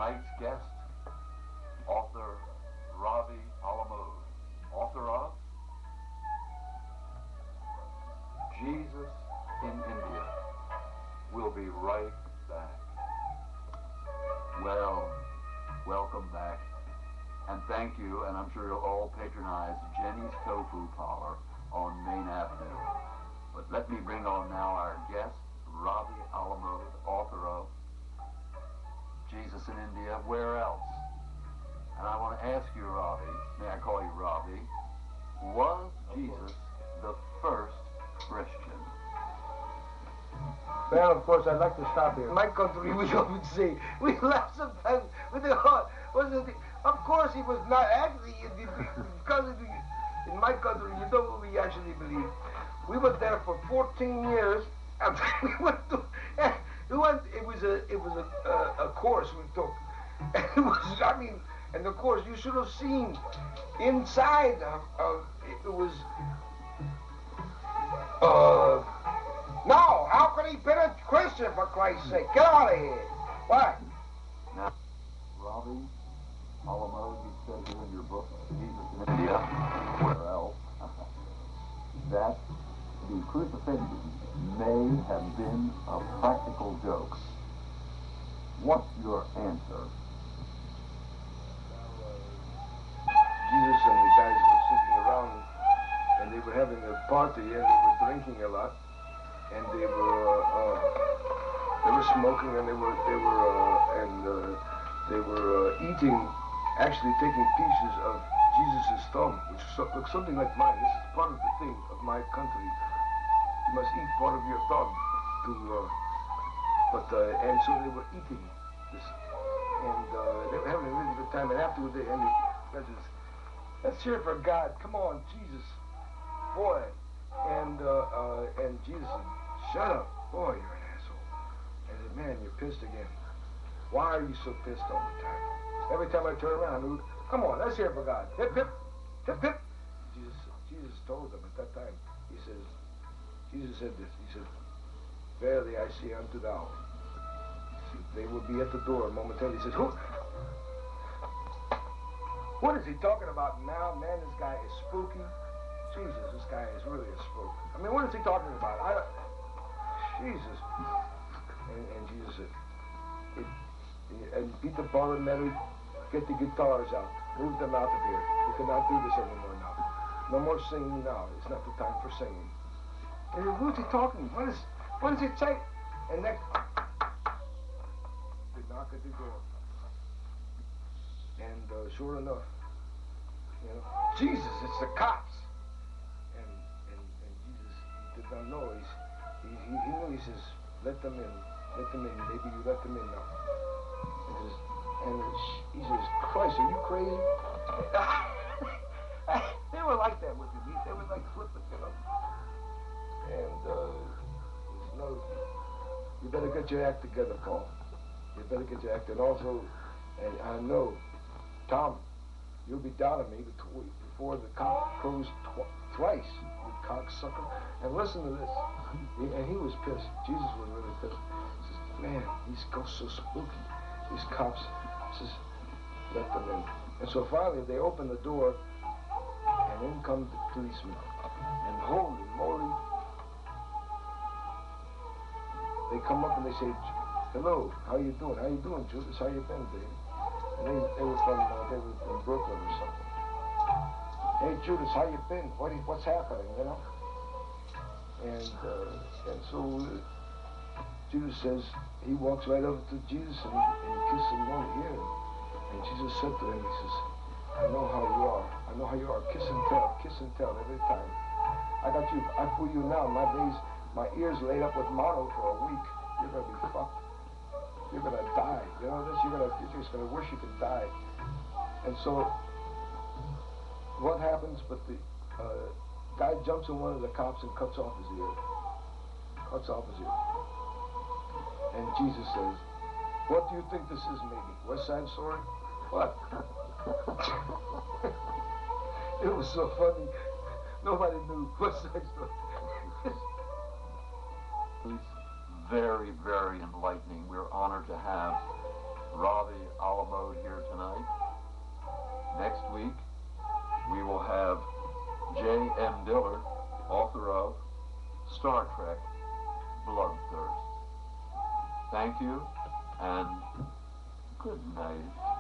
tonight's guest, author Ravi Alamode, author of Jesus in India. We'll be right back. Well, welcome back. And thank you, and I'm sure you'll all patronize Jenny's Tofu Parlor on Main Avenue. But let me bring on now our guest, Ravi Alamode, author of Jesus in India, Where Else? And I want to ask you, Ravi, may I call you Ravi, was Jesus the first Christian? Well, of course, I'd like to stop here. In my country, we always say, we laugh sometimes with the heart. Of course, he was not actually, because in my country, you know what we actually believe. We were there for 14 years, and we went to, it was a course we took. And it was, I mean, and the course, you should have seen inside of it was, no, how could he be a Christian, for Christ's sake? Get out of here. Why? Now, Ravi Alamode, you said here in your book, Jesus in India, Where Else? That the crucifixion may have been a practical joke. What's your answer? Jesus and the guys were sitting around, and they were having a party, and they were drinking a lot, and they were smoking, and they were eating, actually taking pieces of Jesus' thumb, which looks something like mine. This is part of the thing of my country. You must eat part of your thumb and so they were eating this, and they were having a really good time, and afterward they ended. Let's hear it for God. Come on, Jesus, boy. And Jesus said, shut up, boy, you're an asshole. I said, man, you're pissed again. Why are you so pissed all the time? Every time I turn around, dude, come on, let's hear it for God. Hip, hip, hip, hip. Jesus told them at that time, he says, Jesus said this, he said, verily I say unto thou, they will be at the door momentarily. He says, who? What is he talking about now? Man, this guy is spooky. Jesus, this guy is really a spook. I mean, what is he talking about? Jesus. And Jesus said, and Peter, Paul, and Mary, get the guitars out. Move them out of here. You cannot do this anymore now. No more singing now. It's not the time for singing. And he said, who's he talking? What does it say? And next, they knock at the door. And sure enough, you know, Jesus, it's the cops. And Jesus did not know. He knew. He says, let them in. Let them in. Maybe you let them in now. And he says, Christ, are you crazy? They were like that with him. They were like flippant, you know. And he says, no, you better get your act together, Paul. You better get your act. And also, and I know, Tom, you'll be down on me before the cock crows twice, you cocksucker. And listen to this. And he was pissed. Jesus was really pissed. He says, man, these ghosts so spooky. These cops, says, let them in. And so finally they open the door, and in come the policeman. And holy moly, they come up and they say, hello, how you doing? How you doing, Judas? How you been, baby? And they were from Brooklyn or something. Hey, Judas, how you been? What's happening, you know? And so Judas says, he walks right over to Jesus and he kisses him on the ear. And Jesus said to him, he says, I know how you are. I know how you are. Kiss and tell every time. I got you. I fool you now. My ears laid up with mono for a week. You're going to be fucked. You're going to die. You know this? You're just going to wish you could die. And so, what happens? But the guy jumps on one of the cops and cuts off his ear. And Jesus says, what do you think this is, maybe? West Side Story? What? It was so funny. Nobody knew West Side Story. Very, very enlightening. We're honored to have Ravi Alamode. mode here tonight. Next week, we will have J.M. Dillard, author of Star Trek, Bloodthirst. Thank you, and good night.